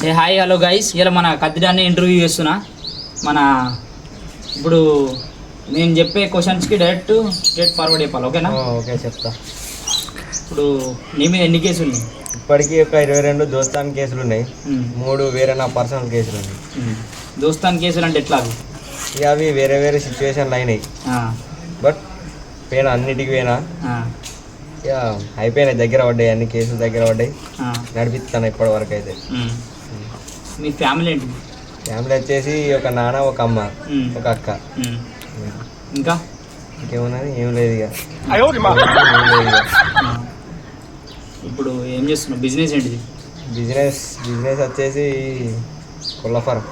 Hi hello guys, ఇలా మన కత్తిడాన్ని interview చేస్తున్నా. మన ఇప్పుడు నేను చెప్పే క్వశ్చన్స్కి డైరెక్ట్ స్ట్రేట్ ఫార్వర్డ్ చెప్పాలి, ఓకేనా? ఓకే చెప్తా. ఇప్పుడు నీ మీద ఎన్ని కేసులు ఉన్నాయి? ఇప్పటికీ ఒక 22 దోస్తాన్ కేసులు ఉన్నాయి. 3 వేరే నా పర్సనల్ కేసులు ఉన్నాయి. దోస్తాన్ కేసులు అంటే ఎట్లా? ఇక అవి వేరే వేరే సిచ్యువేషన్లు అయినాయి. బట్ పోయినా అన్నిటికి పోయినా ఇక అయిపోయినాయి, దగ్గర పడ్డాయి, అన్ని కేసులు దగ్గర పడ్డాయి. నడిపిస్తాను ఇప్పటి వరకు అయితే. మీ ఫ్యామిలీ ఏంటి? ఫ్యామిలీ వచ్చేసి ఒక నాన్న, ఒక అమ్మ, ఒక అక్క. ఇంకా ఇంకేమున్నది? ఏం లేదు ఇక. ఇప్పుడు ఏం చేస్తున్నావు? బిజినెస్ ఏంటిది? బిజినెస్ వచ్చేసి కొల్లఫరం.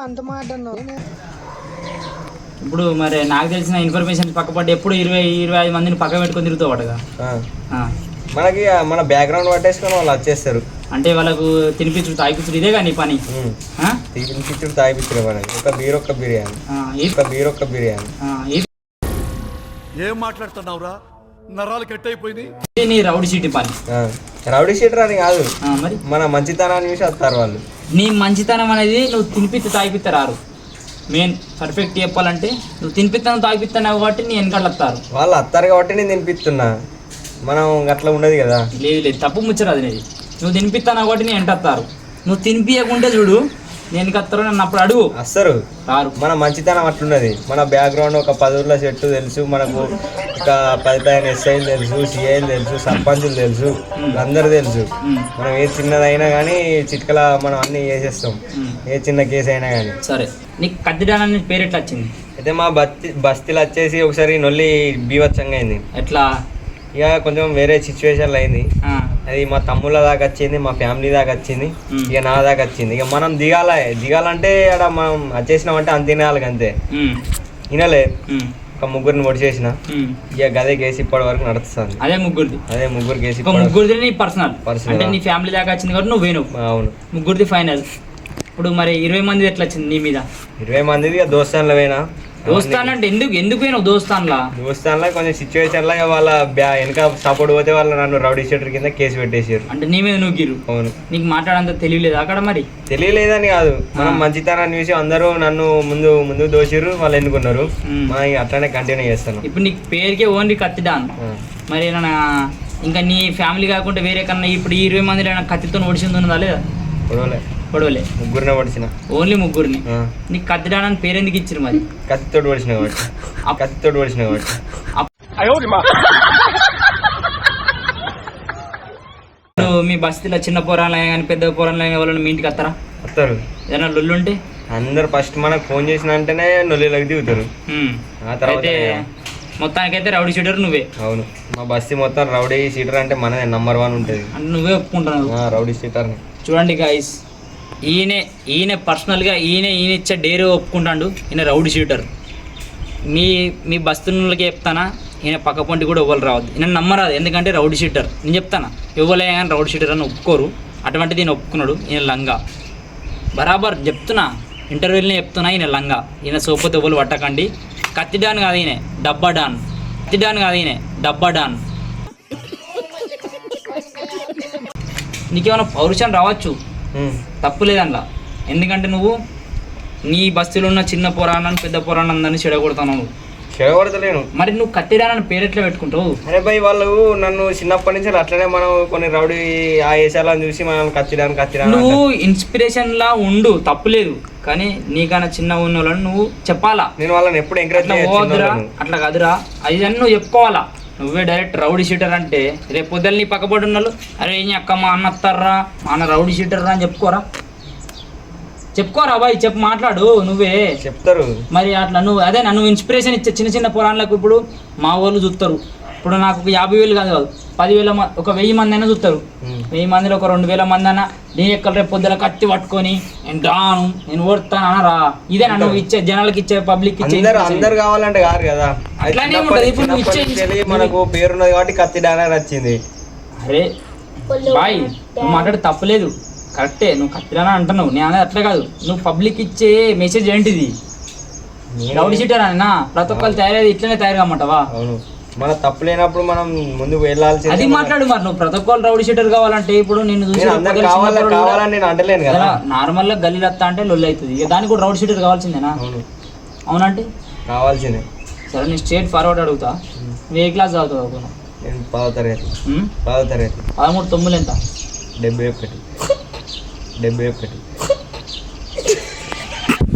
అంత మాట ఇప్పుడు మరి నాకు తెలిసిన ఇన్ఫర్మేషన్ పక్కపట్టి ఎప్పుడు 20-25 మందిని పక్క పెట్టుకొని తిరుగుతావు అటగా. మనకి మన బ్యాక్గ్రౌండ్ పట్టేసుకొని వాళ్ళు వచ్చేస్తారు. అంటే వాళ్ళకు తినిపించుడు తాగిపించుడు ఇదే కానీ పని. తినిపించుడు తాగిపించుడు మనకి. ఒక బిర్యానీ. ఏం మాట్లాడుతున్నావురా? నరాలు కట్ అయిపోయింది. నీ రౌడీ షీట్ పని. రౌడీ షీటర్ అని కాదు, మరి మన మంచితనాన్ని చూసి వస్తారు వాళ్ళు. నీ మంచితనం అనేది నువ్వు తినిపిస్తే తాగిపిస్తారు. మెయిన్ పర్ఫెక్ట్ చెప్పాలంటే నువ్వు తినిపిస్తాను తాగిపిస్తాను కాబట్టి నీ వెనకాల వస్తారు. వాళ్ళు వస్తారు కాబట్టి నేను తినిపిస్తున్నా. మనం అట్లా ఉండదు కదా. లేదు తప్పు ముచ్చరు అది. నువ్వు తినిపిస్తాను కాబట్టి నేను ఎంటస్తారు. నువ్వు తినిపించకుంటే చూడు నేను కత్తారు నన్ను అప్పుడు అడుగు వస్తారు. రారు. మన మంచితనం అట్లున్నది. మన బ్యాక్గ్రౌండ్ ఒక 10 ఊర్ల చెట్టు తెలుసు మనకు, ఒక 10 ఎస్ఐలు తెలుసు, సిఐలు తెలుసు, సర్పంచులు తెలుసు, అందరు తెలుసు. మనం ఏ చిన్నదైనా కానీ చిట్కల మనం అన్ని చేసేస్తాం, ఏ చిన్న కేసు అయినా కానీ. సరే, నీకు కత్తిడానని పేరు ఎట్లా వచ్చింది? అయితే మా బస్తీలో వచ్చేసి ఒకసారి నొల్లి బీవత్సంగా అయింది. ఎట్లా? ఇక కొంచెం వేరే సిచ్యువేషన్లో అయింది. అది మా తమ్ముళ్ళ దాకా వచ్చింది, మా ఫ్యామిలీ దాకా వచ్చింది, ఇక నా దాకా వచ్చింది. ఇక మనం దిగాలంటే అక్కడ మనం వచ్చేసినామంటే అంత తినాలి అంతే. వినలే, ఒక 3 పొడిచేసిన. ఇక గదే కేసు ఇప్పటి వరకు నడుస్తుంది. అదే ముగ్గురు కేసు. ముగ్గురిది పర్సనల్ అంటే నీ ఫ్యామిలీ దాకా వచ్చింది కాబట్టి నువ్వు వేను. అవును, ముగ్గురిది ఫైనల్. ఇప్పుడు మరి 20 మంది ఎట్లా వచ్చింది నీ మీద? 20 మందిది ఇక దోస్తాన్లో పోయినా. దోస్తాన్ అంటే ఎందుకు పోయినావు దోస్తాన్లో కొంచెం సిచ్యువేషన్లో వాళ్ళ వెనక సపోర్ట్ పోతే వాళ్ళు నన్ను రౌడీ షీటర్ కింద కేసు పెట్టేసారు. అంటే నీ మీద నూకిరు. అవును. నీకు మాట్లాడంత తెలియలేదు అక్కడ? మరి తెలియలేదని కాదు, మనం మంచితనాన్ని చూసి అందరూ నన్ను ముందు దోషిరు, వాళ్ళు ఎన్నుకున్నారు. మనం అట్లానే కంటిన్యూ చేస్తాను. ఇప్పుడు నీకు పేరుకే ఓన్లీ కత్తిడాన్. మరి ఇంకా నీ ఫ్యామిలీ కాకుండా వేరే కన్నా ఇప్పుడు 20 మంది కత్తితో ఓడిసింది ఉన్నదా లేదా? పొడవలే. ముగ్గురినే పడిచిన. ఓన్లీ ముగ్గురిని. నీకు కత్తిడాన్ అని పేరు ఎందుకు ఇచ్చారు? మరి కత్తితోటి పడిచిన కాబట్టి. మీ బస్తీలో చిన్న పోరాలు కానీ పెద్ద పోరాలు ఎవరైనా మీ ఇంటికి వస్తారు. ఏదైనా లొల్లు ఉంటే అందరు ఫస్ట్ మనకు ఫోన్ చేసిన అంటేనే నొల్లిలోకి దిగుతారు. ఆ తర్వాత మొత్తానికైతే రౌడీ షీటర్ నువ్వే. అవును, మా బస్తీ మొత్తం రౌడీ షీటర్ అంటే మనదే నంబర్ 1 ఉంటుంది. అంటే నువ్వే ఒప్పుకుంటున్నావు రౌడీ షీటర్. చూడండి గాయస్, ఈయన పర్సనల్గా ఈయన ఇచ్చే డేరీ ఒప్పుకుంటాడు. ఈయన రౌడీ షీటర్. మీ బస్తులకి చెప్తానా, ఈయన పక్క పొంటి కూడా ఎవరు రావద్దు. ఈయన నమ్మరాదు, ఎందుకంటే రౌడీ షీటర్. నేను చెప్తానా, ఎవరే కానీ రౌడీ షీటర్ అని ఒప్పుకోరు. అటువంటిది ఈయన ఒప్పుకున్నాడు. ఈయన లంగా బరాబర్ చెప్తున్నా, ఇంటర్వ్యూలోనే చెప్తున్నా. ఈయన లంగా. ఈయన సోపోతే ఎవరు పట్టకండి. కత్తిడాన్ కాదు ఈయన, డబ్బా డాన్. నీకేమైనా పౌరుషం రావచ్చు, తప్పు లేదన్నా. ఎందుకంటే నువ్వు నీ బస్తీలో ఉన్న చిన్న పోరాణాన్ని పెద్ద పోరాణం అందరినీ చెడగొడతావు. చెడగొడతలేను. మరి నువ్వు కత్తిడానని పేరు ఎట్లా పెట్టుకుంటావు? అరే భయ్, వాళ్ళు నన్ను చిన్నప్పటి నుంచి అట్లనే మనం కొన్ని రౌడీ ఆ వేషాలను చూసి మనం కత్తిడాను. నువ్వు ఇన్స్పిరేషన్ లా ఉండు, తప్పులేదు. కానీ నీకన్నా చిన్న ఉన్న వాళ్ళని నువ్వు చెప్పాలా. నేను వాళ్ళని ఎప్పుడు ఎంకరేజ్ పోవద్దురా, అట్లా కాదురా, అది అని నువ్వు చెప్పుకోవాలా. నువ్వే డైరెక్ట్ రౌడీ షీటర్ అంటే రేపు పొద్దున్న నీ పక్కపడి ఉన్నాళ్ళు, అరే ఏం అక్క మా అన్న వస్తారా, మా అన్న రౌడీ షీటర్ రా అని చెప్పుకోరా బాయ్, చెప్పు, మాట్లాడు. నువ్వే చెప్తారు. మరి అట్లా నువ్వు అదే నువ్వు ఇన్స్పిరేషన్ ఇచ్చే చిన్న పురాణాలకు. ఇప్పుడు మా వాళ్ళు చూస్తారు. ఇప్పుడు నాకు 50,000 కాదు 10,000 ఒక 1000 మంది అయినా చూస్తారు. 1000 మందిలో ఒక 2,000 మంది అన్న నీ ఎక్కడ రేపు పొద్దున కత్తి పట్టుకొని నేను ఓడతాను అనరా. ఇదే నువ్వు ఇచ్చే జనాలకి ఇచ్చే పబ్లిక్ ఇచ్చే. అందరు కావాలంటే కాదు కదా. అట్లానే ఉంటుంది. ఇప్పుడు నువ్వు ఇచ్చే మనకు పేరున్నది కాబట్టి కత్తిడాన్ వచ్చింది. అరే బాయ్, నువ్వు మాట్లాడి తప్పలేదు, కరెక్టే. నువ్వు కత్తిడానా అంటున్నావు, నేను అనేది అట్లా కాదు. నువ్వు పబ్లిక్ ఇచ్చే మెసేజ్ ఏంటిది? రౌడీ షీటర్ అన్నా ప్రతి ఒక్కరు తయారయ్యేది ఇట్లనే తయారు కమ్మంటావా? మన తప్పు లేనప్పుడు మనం ముందుకు వెళ్ళాల్సింది. అది మాట్లాడు మరి నువ్వు ప్రతి ఒక్కరు రౌడీ షీటర్ కావాలంటే ఇప్పుడు నేను చూసి కావాలని నేను అంటలేను కదా. నార్మల్ గా గల్లీ రత్తా అంటే లొల్లి అవుతుంది, ఇక దానికి కూడా రౌడీ షీటర్ కావాల్సిందేనా? అవునంటే కావాల్సిందే. సరే నేను స్ట్రేట్ ఫార్వర్డ్ అడుగుతా, నువ్వు ఏ క్లాస్ చదువుతావు? నేను 10వ తరగతి. 13 9 ఎంత? 71.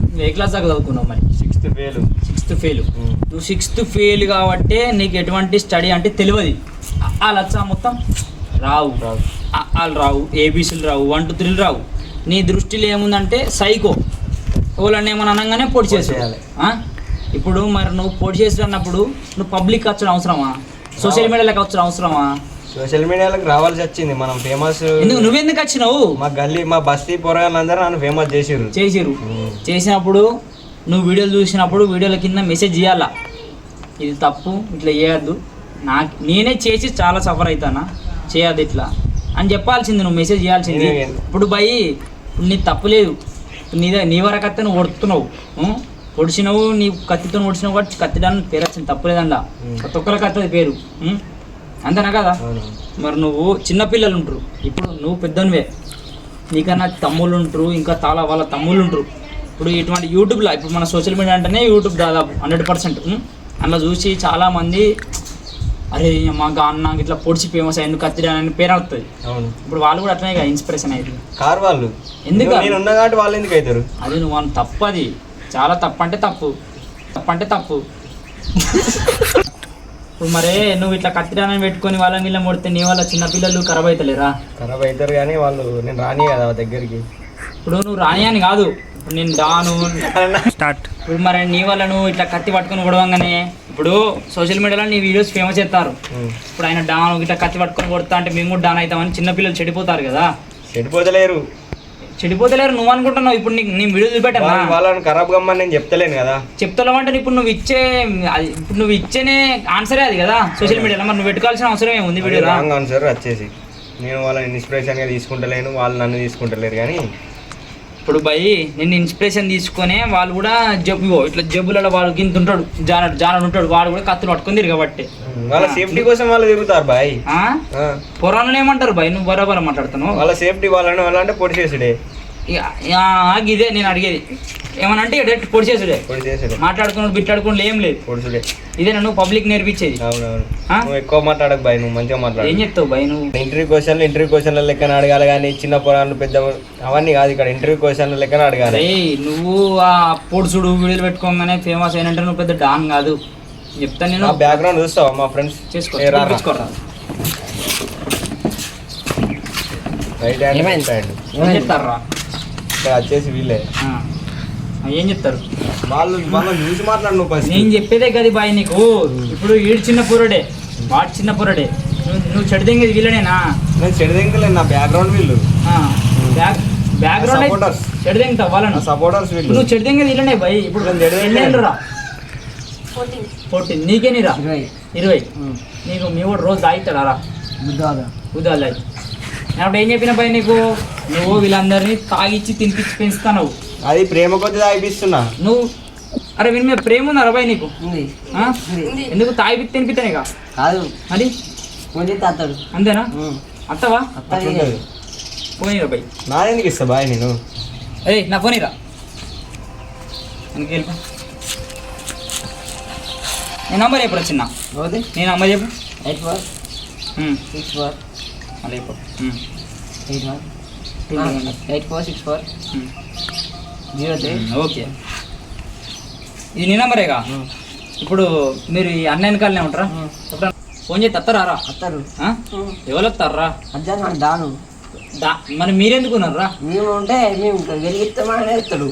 నువ్వు ఏ క్లాస్ దాకా చదువుకున్నావు మరి? 6th fail. నువ్వు 6th ఫెయిల్ కాబట్టి నీకు ఎటువంటి స్టడీ అంటే తెలియదు. వాళ్ళు వచ్చా మొత్తం రావు, వాళ్ళు రావు, ఏబీసీలు రావు, 1 2 3 రావు. నీ దృష్టిలో ఏముందంటే సైకో, వాళ్ళని ఏమని అనగానే పొడి చేసేయాలి. ఇప్పుడు మరి నువ్వు పొడి చేసి అన్నప్పుడు నువ్వు పబ్లిక్ వచ్చడం అవసరమా? సోషల్ మీడియాలోకి వచ్చడం అవసరమా? సోషల్ మీడియాలోకి రావాల్సి వచ్చింది, మనం ఫేమస్. నువ్వెందుకు వచ్చినావు? మా బస్తీ పోరగాళ్ళందరూ నన్ను ఫేమస్ చేసిర్రు. చేసినప్పుడు నువ్వు వీడియోలు చూసినప్పుడు వీడియోల కింద మెసేజ్ చేయాలా, ఇది తప్పు, ఇట్లా చేయొద్దు, నేనే చేసి చాలా సఫర్ అవుతానా, చేయద్దు ఇట్లా అని చెప్పాల్సింది, నువ్వు మెసేజ్ చేయాల్సింది. ఇప్పుడు భయ్ నీ తప్పు లేదు, నీ వరకత్తే నువ్వు ఒడుతున్నావు, పొడిచినవు, నీ కత్తితో పొడిచినావు కాబట్టి కత్తిడానికి పేరు వచ్చింది, తప్పు లేదంలా, ప్రతి ఒక్కరికి వస్తుంది పేరు, అంతేనా కదా? మరి నువ్వు చిన్నపిల్లలు ఉంటారు, ఇప్పుడు నువ్వు పెద్దనివే, నీకన్నా తమ్ముళ్ళు ఉంటారు, ఇంకా చాలా వాళ్ళ తమ్ముళ్ళు ఉంటారు. ఇప్పుడు ఇటువంటి యూట్యూబ్లో ఇప్పుడు మన సోషల్ మీడియా అంటేనే యూట్యూబ్ దాదాపు 100%. అందులో చూసి చాలామంది అరే మా అన్న ఇట్లా పొడిచి ఫేమస్ అయ్యింది కత్తిరి అని పేరు అవుతుంది. ఇప్పుడు వాళ్ళు కూడా అట్లనే కదా ఇన్స్పిరేషన్ అయ్యింది. వాళ్ళు ఎందుకు వాళ్ళు ఎందుకు అవుతారు? అది నువ్వు వాళ్ళు తప్పు, అది చాలా తప్పు అంటే తప్పు. ఇప్పుడు మరే నువ్వు ఇట్లా కత్తిరాన్ని పెట్టుకొని వాళ్ళని వీళ్ళని కొడితే నీ వల్ల చిన్నపిల్లలు ఖరాబ్ అవుతలేరా? ఖరాబ్ అవుతారు కానీ వాళ్ళు నేను రాని కదా దగ్గరికి. ఇప్పుడు నువ్వు రాని అని కాదు, ఇప్పుడు నేను డాను స్టార్ట్. ఇప్పుడు మరి నీ వల్ల నువ్వు ఇట్లా కత్తి పట్టుకొని కొడవంగానే ఇప్పుడు సోషల్ మీడియాలో నీ వీడియోస్ ఫేమస్ చేస్తారు. ఇప్పుడు ఆయన డాను ఇట్లా కత్తి పట్టుకొని కొడతా అంటే మేము కూడా డాన్ అవుతామని చిన్నపిల్లలు చెడిపోతారు కదా. చెడిపోతలేరు నువ్వు అనుకుంటున్నావు. ఇప్పుడు నీకు నేను వీడియో చూపెట్టాను, వాళ్ళని ఖరాబ్ గమ్మని నేను చెప్తలేను కదా. చెప్తావు అంటే ఇప్పుడు నువ్వు ఇచ్చేనే ఆన్సరే అది కదా సోషల్ మీడియాలో. మరి నువ్వు పెట్టుకోవాల్సిన అవసరం ఏముంది వీడియో? రాంగ్ ఆన్సర్ వచ్చేసి నేను వాళ్ళని ఇన్స్పిరేషన్గా తీసుకుంటలేను, వాళ్ళు నన్ను తీసుకుంటలేరు. కానీ ఇప్పుడు భయ్ నేను ఇన్స్పిరేషన్ తీసుకునే వాళ్ళు కూడా ఇట్లా జబ్బులలో వాడు గింత ఉంటాడు, జానడు ఉంటాడు, వాడు కూడా కత్తులు పట్టుకొని తిరగబట్టే వాళ్ళ సేఫ్టీ కోసం వాళ్ళు తిరుగుతారు బాయ్. పురాణాలు ఏమంటారు భయ్? నువ్వు బరాబర్ మాట్లాడుతున్నావు. వాళ్ళ సేఫ్టీ వాళ్ళని వాళ్ళంటే పొడి చేసుడే. ఇదే నేను అడిగేది, ఏమనంటే డైరెక్ట్ పొడి చేసుడే, మాట్లాడుకున్నాడు బిట్లాడుకున్నాడు ఏం లేదు, పొడిచుడే. ఇదే నువ్వు పబ్లిక్ నేర్పించేది. నువ్వు ఎక్కువ మాట్లాడకు బాయ్, నువ్వు మంచిగా మాట్లాడు. ఏం చెప్తావు బాయ్? నువ్వు ఇంటర్వ్యూ క్వశ్చన్ల లెక్కన అడగాలి కానీ చిన్న పురాణాలు పెద్ద అవన్నీ కాదు, ఇక్కడ ఇంటర్వ్యూ క్వశ్చన్ల లెక్కన అడగాలి. నువ్వు ఆ పొడుచుడు వీడియోలు పెట్టుకోగానే ఫేమస్ అయినంటే నువ్వు పెద్ద డాన్ కాదు చెప్తాను నేను. బ్యాక్గ్రౌండ్ చూస్తావా మా ఫ్రెండ్స్? చేసుకోరా రైట్ హ్యాండ్ ఏం చెప్తారా వచ్చేసి వీళ్ళే ఏం చెప్తారు వాళ్ళు చూసి మాట్లాడు. నువ్వు నేను చెప్పేదే కదా బాయ్ నీకు. ఇప్పుడు ఈడు చిన్న పూరడే, వాడు చిన్న పూరడే, నువ్వు చెడుదెంగేది వీళ్ళనేనా? నేను చెడుదెంగలేదు, నా బ్యాక్గ్రౌండ్ వీళ్ళు. బ్యాక్గ్రౌండ్ చెడుదెంగుతావు వాళ్ళను సపోర్టర్స్ వీళ్ళు. నువ్వు చెడుదెంగేది వీళ్ళనే బాయ్. ఇప్పుడు రా 14 నీకేనిరా 20. నీకు మీ కూడా రోజు తాగుతాడా రా? ఉదాలు అయితే నేను ఏం చెప్పిన పై నీకు, నువ్వు వీళ్ళందరినీ తాగిచ్చి తినిపించి పెంచుతావు. అది ప్రేమ కొద్ది తాగిపిస్తున్నా నువ్వు. అరే వీని మీద ప్రేమ ఉందా అబ్బాయి నీకు? ఎందుకు తాగి తినిపిస్తానే కాదు మరి అంతేనా? అత్తవా పోనీరా బాయ్. నా ఎందుకు ఇస్తా బాయ్ నేను? అరే నా పోనీరా, వెళ్ళిపో. నీ నంబర్ చెప్పు చిన్న, నీ నంబర్ చెప్పు. 8464 మళ్ళీ చెప్పు. 846403. ఓకే, ఇది నీ నంబరేగా. ఇప్పుడు మీరు ఈ అన్న వెనకాలనే ఉంటారా? ఫోన్ చేసి వస్తారా? వస్తారు. ఎవరు వస్తారా? దాను మరి మీరెందుకున్నారా? మేము ఉంటే మేము గెలిగిస్తామని ఎత్తాడు,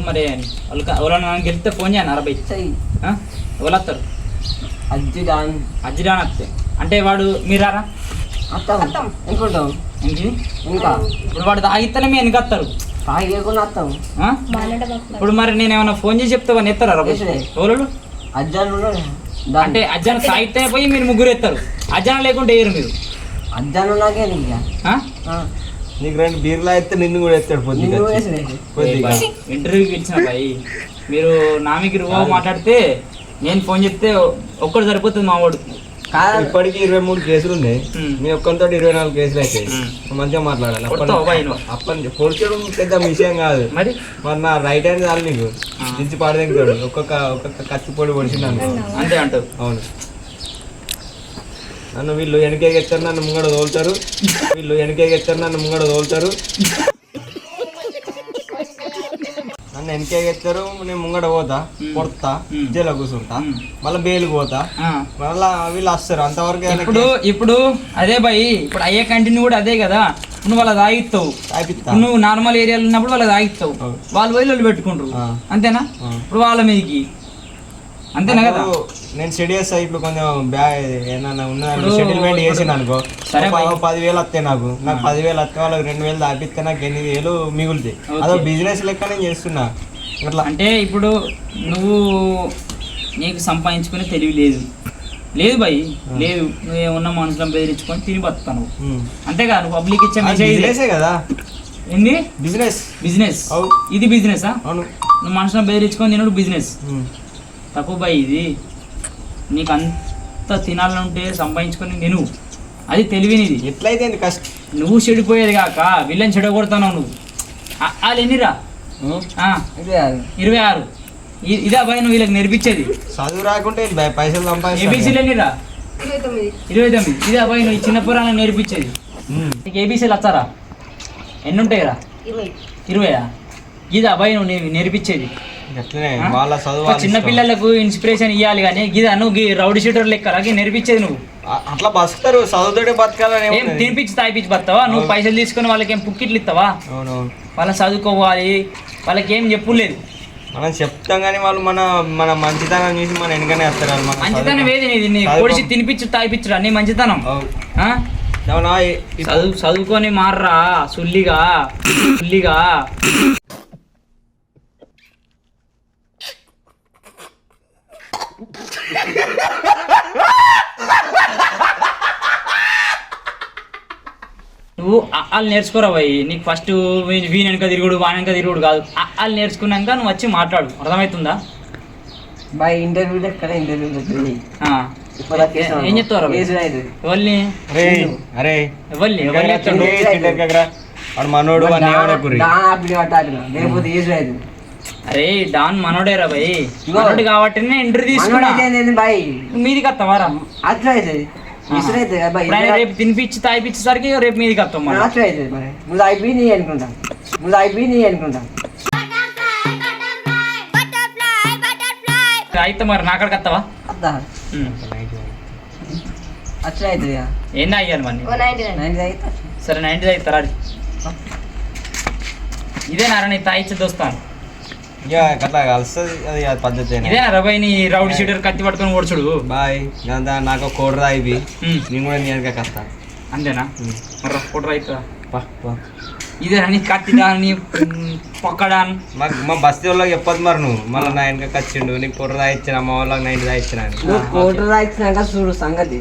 మరి ఎవరన్నా గెలిస్తే ఫోన్ చేయను 60. ఎవరు వస్తారు? అజ్జిరాన్ వస్తే అంటే వాడు మీరారా? అనుకుంటాం ఏంటి ఇంకా ఇప్పుడు వాడు తాగిస్తేనే మీ వెనక వస్తారు. తాగేకుండా వస్తాం. ఇప్పుడు మరి నేను ఏమైనా ఫోన్ చేసి చెప్తా వాడిని ఎత్తారా? ఎవరు అజ్జాను అంటే అజ్జాన్ తాగితే పోయి మీరు ముగ్గురు ఎత్తారు, అజ్జాన లేకుంటే వేయరు మీరు. అజ్జాను నాకే నీకు 2 బీర్లా ఎత్తే నిన్ను కూడా ఎత్తాడు నిన్ను పొద్దుగా వేసినాయి. కొద్దిగా ఇంటర్వ్యూకి ఇచ్చిన బాయ్ మీరు నా మీకు రో మాట్లాడితే నేను ఫోన్ చేస్తే ఒక్కడు సరిపోతుంది మా వాడు. కాదు ఇప్పటికి 23 కేసులు ఉన్నాయి. ఉమ్. మీ ఒక్కరితో 24 కేసులు అవుతాయి. ఉమ్. మంచిగా మాట్లాడాలి. కొడతావా బాయ్ నువ్వు? అప్పటి పొడిచడం పెద్ద విషయం కాదు. మరి మరి నా రైట్ హ్యాండ్ చాలు నీకు దించి పాడదెంగుతాడు. ఒక్కొక్క కత్తి పొడి పొడిచిండు అంతే అంటావు. అవును. నన్ను వీళ్ళు వెనకేగెత్తారు, నన్ను ముంగడ తోలుతారు. నన్ను వెనకేగెత్తారు, నేను ముంగడ పోతా, కొడతా, జైల్లో కూర్చుంటా, మళ్ళీ బెయిల్ పోతా, మళ్ళా వీళ్ళు వస్తారు. అంతవరకు ఇప్పుడు అదే బాయ్ ఇప్పుడు అయ్యే కంటిన్యూ కూడా అదే కదా. నువ్వు వాళ్ళ తాగిస్తావు, నువ్వు నార్మల్ ఏరియాలో ఉన్నప్పుడు వాళ్ళ తాగిస్తావు, వాళ్ళు వైలు పెట్టుకుంటారు అంతేనా. ఇప్పుడు వాళ్ళ మీదకి అంతేనా కదా. నేను స్టడీ చేస్తా. ఇప్పుడు కొంచెం ఏమన్నా ఉన్నదాన్ని సెటిల్మెంట్ చేసిన అనుకో, 10,000 వస్తాయి. నాకు 10,000 వస్తే వాళ్ళకి 2,000 దాపిస్తే నాకు 8,000 మిగులుతాయి. అదో బిజినెస్ లెక్క నేను చేస్తున్నా అట్లా. అంటే ఇప్పుడు నువ్వు నీకు సంపాదించుకునే తెలివి లేదు బాయ్, లేదు. నువ్వు ఏమన్నా మనుషులను బెదిరించుకొని తిని బతుకుతాను అంతేగా. నువ్వు పబ్లిక్ ఇచ్చే మెసేజ్ కదా. ఏంది బిజినెస్ ఇది బిజినెస్. అవును. నువ్వు మనుషులను బెదిరించుకొని తినడు బిజినెస్ తప్పు బాయ్. ఇది నీకు అంత తినాలంటే సంపాదించుకొని నేను అది తెలివినిది. ఎట్లయితే కష్టం. నువ్వు చెడిపోయేది కాక వీళ్ళని చెడగొడతావు నువ్వు. వాళ్ళు ఎన్నిరా? 26. ఇదే అబ్బాయి నువ్వు వీళ్ళకి నేర్పించేది. చదువు రాకుంటే పైసలు సంపాదించి ఏబీసీలు ఎన్నిరా? 29. ఇదే అబ్బాయి నువ్వు చిన్న పురాణం నేర్పించేది. నీకు ఏబీసీలు వచ్చారా? ఎన్ని ఉంటాయిరా? 20. ఇది అబ్బాయి నువ్వు నేర్పించేది. వాళ్ళ చదువు చిన్న పిల్లలకు ఇన్స్పిరేషన్ ఇవ్వాలి కానీ గిదా నువ్వు రౌడీ షూటర్ లెక్క నేర్పించేది నువ్వు. అట్లా బతుకుతారు. చదువుతోటే బతకాలని ఏం తినిపించి తాగిపించి బతావా నువ్వు? పైసలు తీసుకొని వాళ్ళకి ఏం పుక్కిట్లు ఇస్తావా? వాళ్ళని చదువుకోవాలి, వాళ్ళకి ఏం చెప్పులేదు. మనం చెప్తాం కానీ వాళ్ళు మన మంచితనం చూసి మన వెనకనే వస్తారు. మంచితనం ఏది నీది? పొడిచి తినిపించు తాగిపించురా నీ మంచితనం. చదువుకొని మార్రా సుల్లిగా. నువ్వు వాళ్ళు నేర్చుకోరా భయ్. నీకు ఫస్ట్ వీని వెనక తిరుగుడు వాని వెనక తిరుగుడు కాదు. వాళ్ళు నేర్చుకున్నాక నువ్వు వచ్చి మాట్లాడు. అర్థమవుతుందా బాయ్? ఇంటర్వ్యూ ఏం చెప్తారు ఎవరిని? మనోడు అరే డాన్ మనోడేరా భయ్. మనోడు కాబట్టి ఇంటర్వ్యూ తీసుకున్నా. మీదికి వస్తావారా? అట్లా రేపు తినిపించి తాగిపించేసరికి రేపు మీదికి వస్తాం. నువ్వు అయిపోయి అనుకుంటా అయితే మరి నా కాడికి వస్తావా? అట్లా అవుతుంది. ఏంది అయ్యాలి మరి? సరే 90 అవుతారా? ఇదేనారా నీ తాయిచ్చి దోస్తాను? పద్ధతి ఇదేనా రబాయ్ నీ రౌడీ షీటర్ కత్తి పట్టుకొని ఓడ్చుడు? బాయ్ నాకు కోడ్రా ఇవి నేను కూడా నేను కస్తా. అంతేనా? మరి కోడ్రా అవుతుందా? ఇదేనా నీ కత్తి దాని పొక్కడాన్? మా బస్తీ వాళ్ళకి చెప్పదు మరి. నువ్వు మళ్ళీ నా వెనక వచ్చిండు నీకు పొర్ర రాయించిన, మా వాళ్ళకి 90 రాయించిన చూడు సంగతి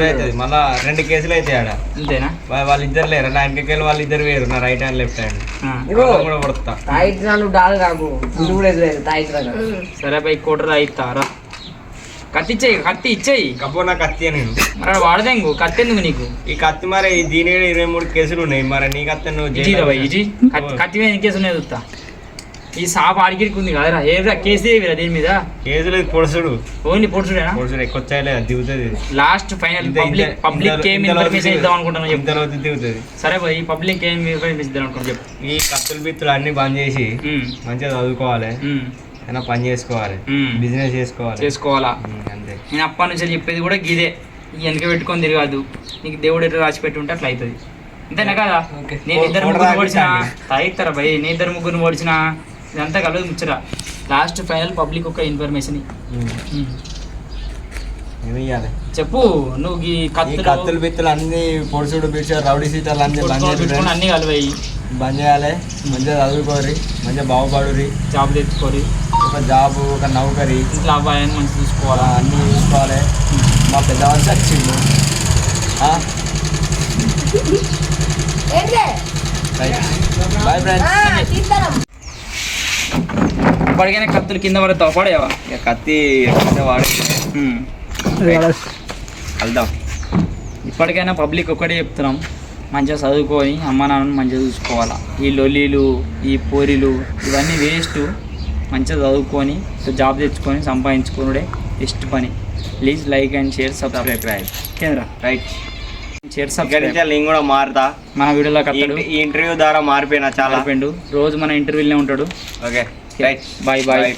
అవుతుంది. మళ్ళా 2 కేసులు అయితే ఆడ. అంతేనా? వాళ్ళిద్దరు లేరు. నా వెనకకెళ్ళి వాళ్ళిద్దరు వేరు. నా రైట్ హ్యాండ్ లెఫ్ట్ హ్యాండ్ కూడా పడతా. సరే బై కోటరా అవుతారా? కత్తి ఇచ్చేయి కపో నా కత్తి అని మరి వాడదేంగు కత్తి ఎందుకు నీకు? ఈ కత్తి మరి దీని 23 కేసులు ఉన్నాయి. మరి నీ కత్తి నువ్వు కత్తి మీద కేసు ఉన్నాయి చూస్తా. ఈ సాప్ ఆడికి ఉంది కదరా? ఏరా కేసు ఏవిరా దీని మీద? కేసులు పొడుచుడు, ఓన్లీ పొడుచుడేనా? పొడుచుడు ఎక్కువ వచ్చాయలేదు దిగుతుంది. లాస్ట్ ఫైనల్ పబ్లిక్ ఏం ఇన్ఫర్మేషన్ ఇద్దాం అనుకుంటున్నాను చెప్పు. తర్వాత దిగుతుంది. సరే పోయి పబ్లిక్ ఏం ఇన్ఫర్మేషన్ ఇద్దాం అనుకుంటున్నా చెప్పు. ఈ కత్తులు బిత్తులు అన్ని బంద్ చేసి మంచిగా చదువుకోవాలి, ఏమైనా పని చేసుకోవాలి, బిజినెస్ చేసుకోవాలా. అంతే. నేను అప్పటి నుంచి చెప్పేది కూడా గిదే. వెనక పెట్టుకొని తిరగదు. నీకు దేవుడు ఎట్లా రాసి పెట్టి ఉంటే అట్లా అవుతుంది. అంతేనా కదా? నేను 2 ముగ్గురు ఓడిచిన తాగిస్తారా భయ్? నేను 2 ముగ్గురు ఓడిచిన ఇదంతా కలదు ముచ్చరా. లాస్ట్ ఫైనల్ పబ్లిక్ ఒక ఇన్ఫర్మేషన్ చెప్పు. నువ్వు ఈ కత్తులు బిత్తులు అన్ని పొడుచుడు బిడ్చారు, రౌడీ సీటర్లు అన్ని అన్ని కలివాయి బంద్ చేయాలి. మంచిగా చదువుకోరి, మంచిగా బాగుపడురి, జాబ్ తెచ్చుకోరి. ఒక జాబు, ఒక నౌకరి, ఇంట్లో అబ్బాయిని మంచి చూసుకోవాలి, అన్నీ చూసుకోవాలి. మా పెద్దవాళ్ళు వచ్చిండు బాయ్ ఫ్రెండ్స్. ఇప్పటికైనా కత్తులు కింద పడతావు పడేవా ఇక కత్తి కింద వాడి వెళ్దాం. ఇప్పటికైనా పబ్లిక్ ఒక్కటే చెప్తున్నాం, మంచిగా చదువుకొని అమ్మ నాన్నని మంచిగా చూసుకోవాలా. ఈ లొల్లీలు ఈ పోరీలు ఇవన్నీ వేస్ట్. మంచిగా చదువుకొని జాబ్ తెచ్చుకొని సంపాదించుకునే బెస్ట్ పని. Please like and share subscribe. కేంద్ర రైట్. షేర్ ఇక్కడి సబ్స్క్రైబ్. నుంచి నేను కూడా మారుతా. మన వీడియోలో కట్టాడు ఈ ఇంటర్వ్యూ ద్వారా మారిపోయినా చాలా. రోజు మన ఇంటర్వ్యూలోనే ఉంటాడు. Okay right. Bye bye.